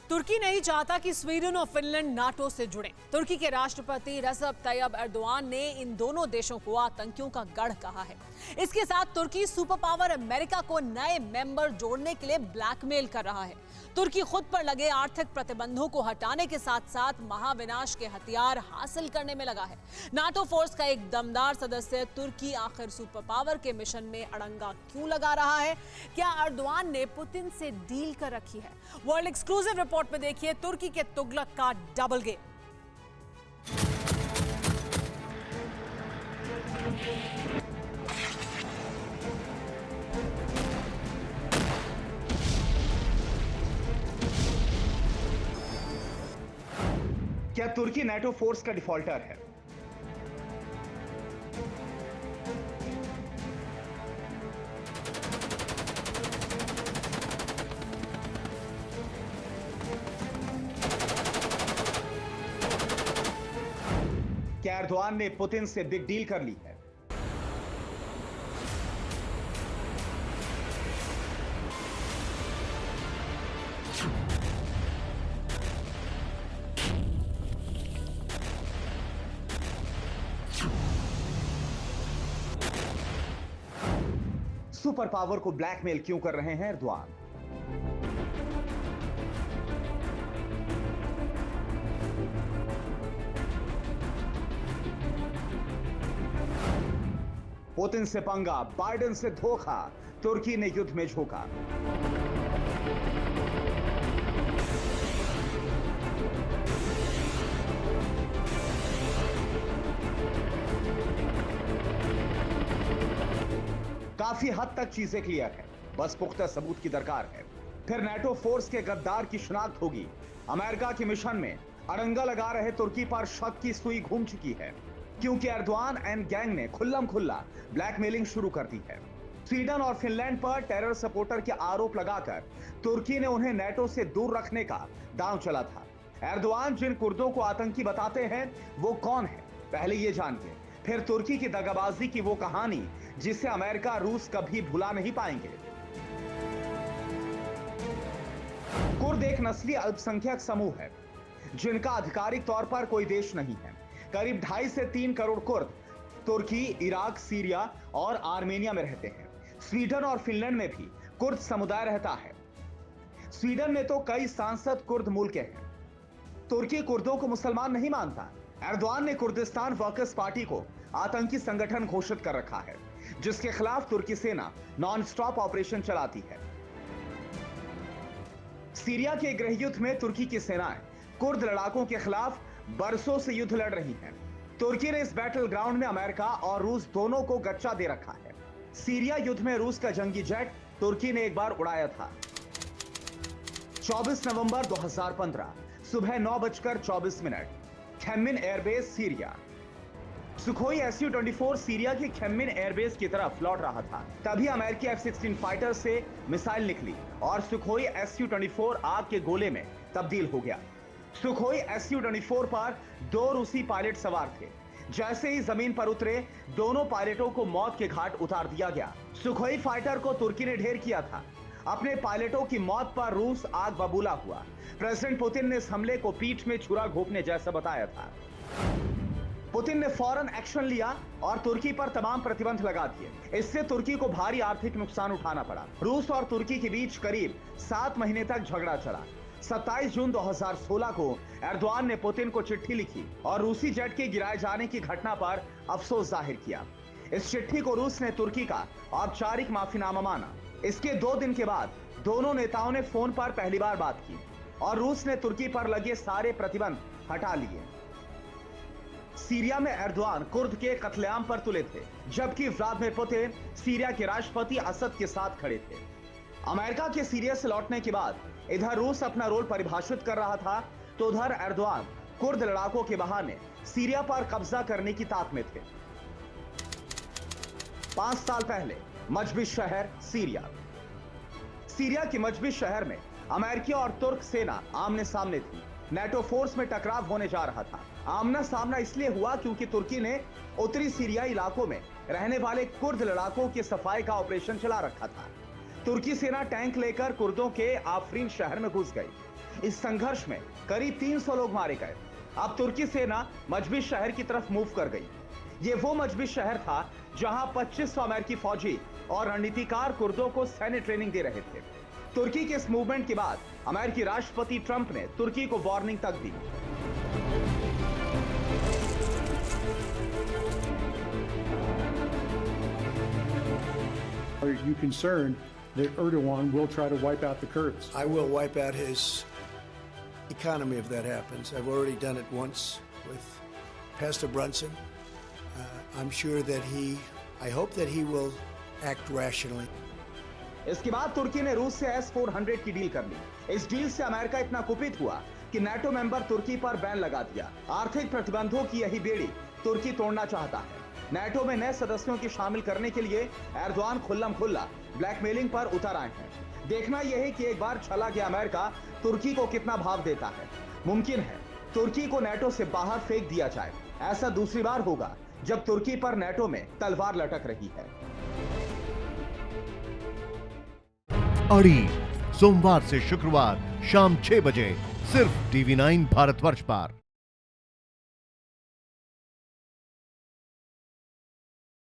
तुर्की नहीं चाहता कि स्वीडन और फिनलैंड नाटो से जुड़े। तुर्की के राष्ट्रपति रजब तैयब एर्दोआन ने इन दोनों देशों को आतंकियों का गढ़ कहा है। इसके साथ तुर्की सुपर पावर अमेरिका को नए मेंबर जोड़ने के लिए ब्लैकमेल कर रहा है। तुर्की खुद पर लगे आर्थिक प्रतिबंधों को हटाने के साथ साथ महाविनाश के हथियार हासिल करने में लगा है। नाटो फोर्स का एक दमदार सदस्य तुर्की आखिर सुपर पावर के मिशन में अड़ंगा क्यों लगा रहा है? क्या एर्दोआन ने पुतिन से डील कर रखी है? वर्ल्ड एक्सक्लूसिव रिपोर्ट में देखिए तुर्की के तुगलक का डबल गेम। क्या तुर्की नाटो फोर्स का डिफॉल्टर है? क्या एर्दोआन ने पुतिन से बिग डील कर ली है? सुपर पावर को ब्लैकमेल क्यों कर रहे हैं एर्दोआन? पुतिन से पंगा, बाइडेन से धोखा, तुर्की ने युद्ध में झोंका। काफी हद तक चीजें क्लियर है, बस पुख्ता सबूत की दरकार है। फिर नाटो फोर्स के गद्दार की शिनाख्त होगी। अमेरिका के मिशन में अड़ंगा लगा रहे तुर्की पर शक की सुई घूम चुकी है, क्योंकि एर्दोआन एंड गैंग ने खुल्लम खुल्ला ब्लैकमेलिंग शुरू कर दी है। स्वीडन और फिनलैंड पर टेरर सपोर्टर के आरोप लगाकर तुर्की ने उन्हें नाटो से दूर रखने का दांव चला था। एर्दोआन जिन कुर्दों को आतंकी बताते हैं वो कौन है, पहले ये जानिए। फिर तुर्की की दगाबाजी की वो कहानी जिसे अमेरिका रूस कभी भुला नहीं पाएंगे। कुर्द एक नस्ली अल्पसंख्यक समूह है जिनका आधिकारिक तौर पर कोई देश नहीं है। करीब 2.5 से 3 करोड़ कुर्द तुर्की, इराक, सीरिया और आर्मेनिया में रहते हैं। स्वीडन और फिनलैंड में भी कुर्द समुदाय रहता है। स्वीडन में तो कई सांसद कुर्द मूल के हैं। तुर्की कुर्दों को मुसलमान नहीं मानता। एर्दोआन ने कुर्दिस्तान वर्कर्स पार्टी को आतंकी संगठन घोषित कर रखा है, जिसके खिलाफ तुर्की सेना नॉन स्टॉप ऑपरेशन चलाती है। सीरिया के गृह युद्ध में तुर्की की सेनाएं कुर्द लड़ाकों के खिलाफ बरसों से युद्ध लड़ रही हैं। तुर्की ने इस बैटल ग्राउंड में अमेरिका और रूस दोनों को गच्चा दे रखा है। सीरिया युद्ध में रूस का जंगी जेट तुर्की ने एक बार उड़ाया था। 24 नवंबर 2015 सुबह 9:24 Khmeimim airbase, Syria. Sukhoi Su-24 Syria के खेमिन एयरबेस की तरफ लौट रहा था। तभी अमेरिकी F-16 फाइटर से मिसाइल निकली और सुखोई Su-24 आग के गोले में तब्दील हो गया। सुखोई Su-24 पर 2 रूसी पायलट सवार थे। जैसे ही जमीन पर उतरे, दोनों पायलटों को मौत के घाट उतार दिया गया। सुखोई फाइटर को तुर्की ने ढेर किया था। अपने पायलटों की मौत पर रूस आग बबूला हुआ। प्रेसिडेंट पुतिन ने इस हमले को पीठ में छुरा घोंपने जैसा बताया था। पुतिन ने फौरन एक्शन लिया और तुर्की पर तमाम प्रतिबंध लगा दिए। इससे तुर्की को भारी आर्थिक नुकसान उठाना पड़ा। रूस और तुर्की के बीच करीब 7 महीने तक झगड़ा चला। 27 जून 2016 को एर्दोआन ने पुतिन को चिट्ठी लिखी और रूसी जेट के गिराए जाने की घटना पर अफसोस जाहिर किया। इस चिट्ठी को रूस ने तुर्की का औपचारिक माफीनामा माना। इसके 2 दिन के बाद दोनों नेताओं ने फोन पर पहली बार बात की और रूस ने तुर्की पर लगे सारे प्रतिबंध हटा लिए। सीरिया में एर्दोआन कुर्द के कत्लेआम पर तुले थे, जबकि व्लादिमीर पुतिन सीरिया के राष्ट्रपति असद के साथ खड़े थे। अमेरिका के सीरिया से लौटने के बाद इधर रूस अपना रोल परिभाषित कर रहा था, तो उधर एर्दोआन कुर्द लड़ाकों के बहाने सीरिया पर कब्जा करने की ताक में थे। 5 साल पहले मजबिश शहर, सीरिया। सीरिया के मजबिश शहर में अमेरिकी और तुर्क सेना आमने सामने थी। नाटो फोर्स में टकराव होने जा रहा था। आमना सामना इसलिए हुआ क्योंकि तुर्की ने उत्तरी सीरियाई इलाकों में रहने वाले कुर्द लड़ाकों की सफाई का ऑपरेशन चला रखा था। तुर्की सेना टैंक लेकर कुर्दों के आफरीन शहर में घुस गई। इस संघर्ष में करीब 300 लोग मारे गए। अब तुर्की सेना मजबिश शहर की तरफ मूव कर गई। ये वो मजबिश शहर था जहां 2500 अमेरिकी फौजी और रणनीतिकार कुर्दों को सैन्य ट्रेनिंग दे रहे थे। तुर्की के इस मूवमेंट के बाद अमेरिकी राष्ट्रपति ट्रंप ने तुर्की को वार्निंग तक दी। Are you concerned that Erdogan will try to wipe out the Kurds? I will wipe out his economy if that happens. I've already done it once with Pastor Brunson. I'm sure that I hope that he will act rationally. इसके बाद तुर्की ने रूस से S-400 की deal कर ली। इस deal से America इतना कुपित हुआ कि नाटो मेंबर तुर्की पर बैन लगा दिया। आर्थिक प्रतिबंधों की यही बेड़ी तुर्की तोड़ना चाहता है। नाटो में नए सदस्यों की शामिल करने के लिए एर्दोआन खुल्लम-खुल्ला ब्लैकमेलिंग पर उतर आए हैं। देखना यह है कि एक बार चला गया अमेरिका तुर्की को कितना भाव देता है। मुमकिन है तुर्की को नाटो से बाहर फेंक दिया जाए। ऐसा दूसरी बार होगा जब तुर्की पर नाटो में तलवार लटक रही है। अड़ी सोमवार से शुक्रवार शाम 6 बजे सिर्फ TV9 भारतवर्ष पर।